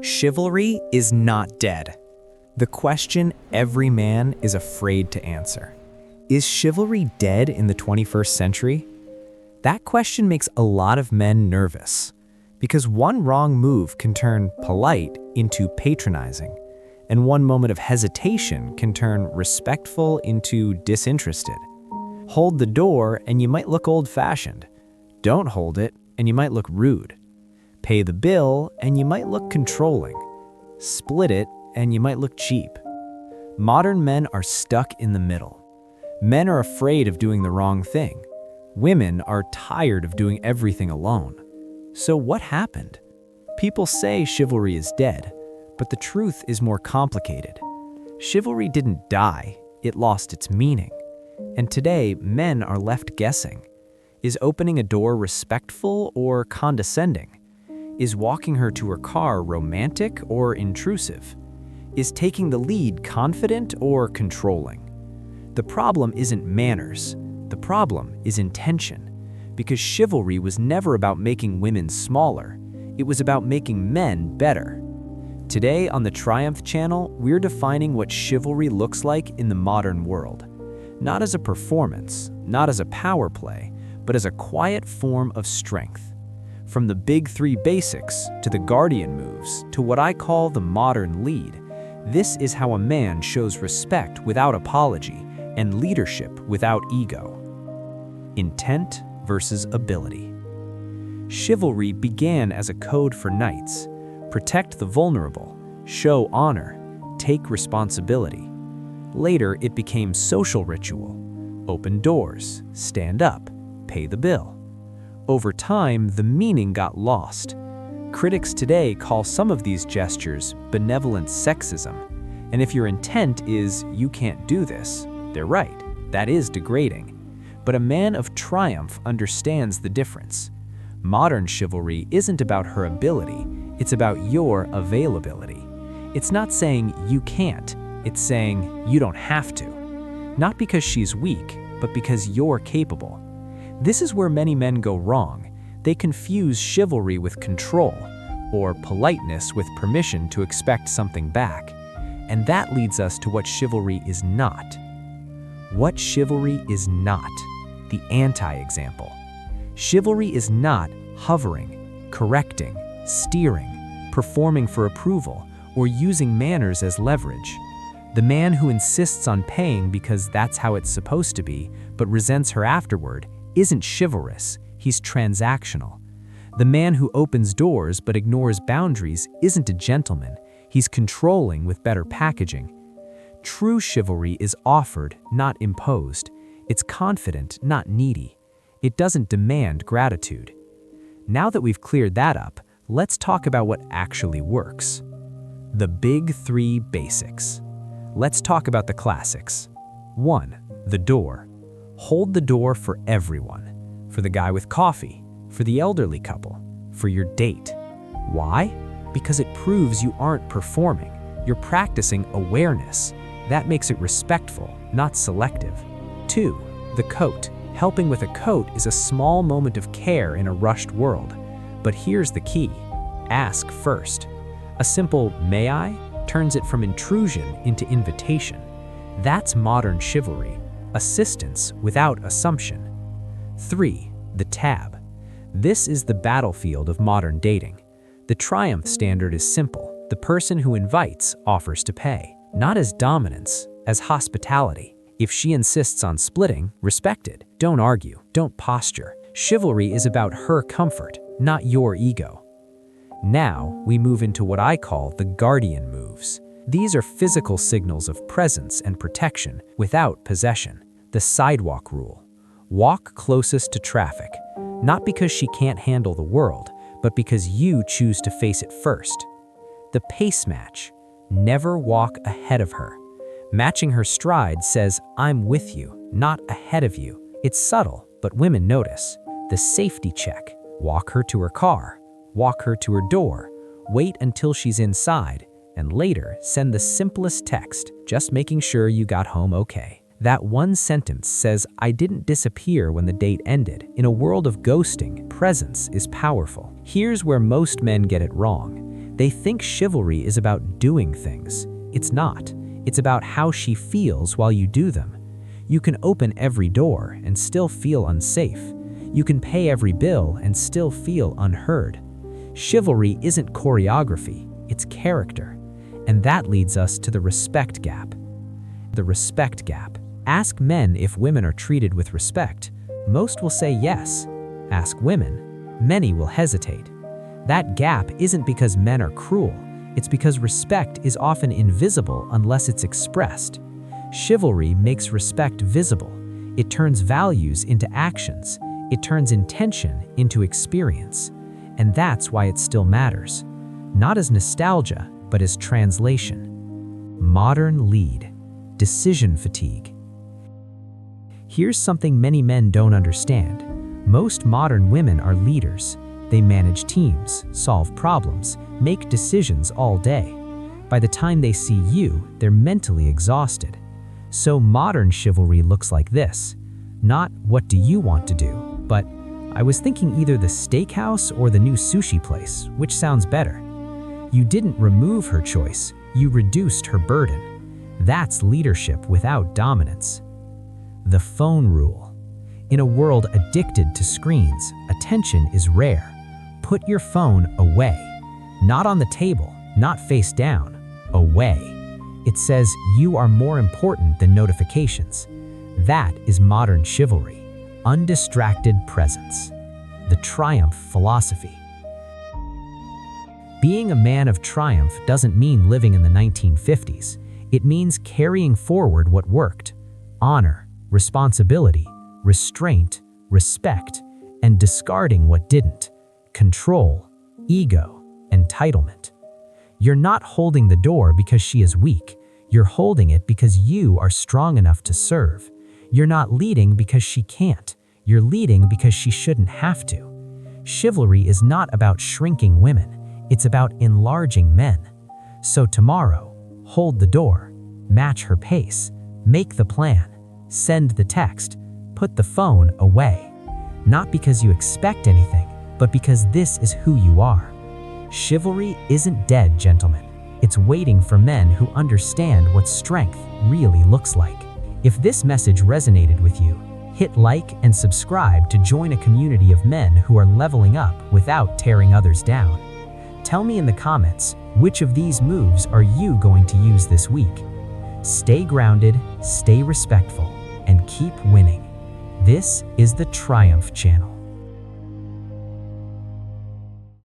Chivalry is not dead. The question every man is afraid to answer. Is chivalry dead in the 21st century? That question makes a lot of men nervous, because one wrong move can turn polite into patronizing, and one moment of hesitation can turn respectful into disinterested. Hold the door and you might look old-fashioned. Don't hold it and you might look rude. Pay the bill and you might look controlling. Split it and you might look cheap. Modern men are stuck in the middle. Men are afraid of doing the wrong thing. Women are tired of doing everything alone. So what happened? People say chivalry is dead, but the truth is more complicated. Chivalry didn't die, it lost its meaning. And today, men are left guessing. Is opening a door respectful or condescending? Is walking her to her car romantic or intrusive? Is taking the lead confident or controlling? The problem isn't manners. The problem is intention. Because chivalry was never about making women smaller. It was about making men better. Today on the Triumph channel, we're defining what chivalry looks like in the modern world. Not as a performance, not as a power play, but as a quiet form of strength. From the big three basics, to the guardian moves, to what I call the modern lead, this is how a man shows respect without apology and leadership without ego. Intent versus ability. Chivalry began as a code for knights. Protect the vulnerable, show honor, take responsibility. Later, it became social ritual. Open doors, stand up, pay the bill. Over time, the meaning got lost. Critics today call some of these gestures benevolent sexism. And if your intent is, you can't do this, they're right, that is degrading. But a man of Triumph understands the difference. Modern chivalry isn't about her ability, it's about your availability. It's not saying you can't, it's saying you don't have to. Not because she's weak, but because you're capable. This is where many men go wrong. They confuse chivalry with control, or politeness with permission to expect something back. And that leads us to what chivalry is not. What chivalry is not. The anti-example. Chivalry is not hovering, correcting, steering, performing for approval, or using manners as leverage. The man who insists on paying because that's how it's supposed to be, but resents her afterward, isn't chivalrous, he's transactional. The man who opens doors but ignores boundaries isn't a gentleman, he's controlling with better packaging. True chivalry is offered, not imposed. It's confident, not needy. It doesn't demand gratitude. Now that we've cleared that up, let's talk about what actually works. The big three basics. Let's talk about the classics. 1. The door. Hold the door for everyone. For the guy with coffee, for the elderly couple, for your date. Why? Because it proves you aren't performing. You're practicing awareness. That makes it respectful, not selective. 2. The coat. Helping with a coat is a small moment of care in a rushed world. But here's the key. Ask first. A simple "may I?" turns it from intrusion into invitation. That's modern chivalry. Assistance without assumption. 3. The tab. This is the battlefield of modern dating. The Triumph standard is simple. The person who invites offers to pay. Not as dominance, as hospitality. If she insists on splitting, respect it. Don't argue, don't posture. Chivalry is about her comfort, not your ego. Now, we move into what I call the guardian moves. These are physical signals of presence and protection without possession. The sidewalk rule. Walk closest to traffic, not because she can't handle the world, but because you choose to face it first. The pace match. Never walk ahead of her. Matching her stride says, I'm with you, not ahead of you. It's subtle, but women notice. The safety check. Walk her to her car. Walk her to her door. Wait until she's inside. And later, send the simplest text, just making sure you got home okay. That one sentence says, I didn't disappear when the date ended. In a world of ghosting, presence is powerful. Here's where most men get it wrong. They think chivalry is about doing things. It's not. It's about how she feels while you do them. You can open every door and still feel unsafe. You can pay every bill and still feel unheard. Chivalry isn't choreography, it's character. And that leads us to the respect gap. The respect gap. Ask men if women are treated with respect. Most will say yes. Ask women. Many will hesitate. That gap isn't because men are cruel. It's because respect is often invisible unless it's expressed. Chivalry makes respect visible. It turns values into actions. It turns intention into experience. And that's why it still matters. Not as nostalgia, but as translation. Modern lead. Decision fatigue. Here's something many men don't understand. Most modern women are leaders. They manage teams, solve problems, make decisions all day. By the time they see you, they're mentally exhausted. So modern chivalry looks like this. Not what do you want to do, but I was thinking either the steakhouse or the new sushi place, which sounds better. You didn't remove her choice, you reduced her burden. That's leadership without dominance. The phone rule. In a world addicted to screens, attention is rare. Put your phone away. Not on the table, not face down. Away. It says you are more important than notifications. That is modern chivalry. Undistracted presence. The triumph philosophy. Being a man of triumph doesn't mean living in the 1950s. It means carrying forward what worked. Honor, responsibility, restraint, respect, and discarding what didn't. Control, ego, entitlement. You're not holding the door because she is weak. You're holding it because you are strong enough to serve. You're not leading because she can't. You're leading because she shouldn't have to. Chivalry is not about shrinking women. It's about enlarging men. So tomorrow, hold the door, match her pace, make the plan, send the text, put the phone away. Not because you expect anything, but because this is who you are. Chivalry isn't dead, gentlemen. It's waiting for men who understand what strength really looks like. If this message resonated with you, hit like and subscribe to join a community of men who are leveling up without tearing others down. Tell me in the comments, which of these moves are you going to use this week? Stay grounded, stay respectful, and keep winning. This is the Triumph Channel.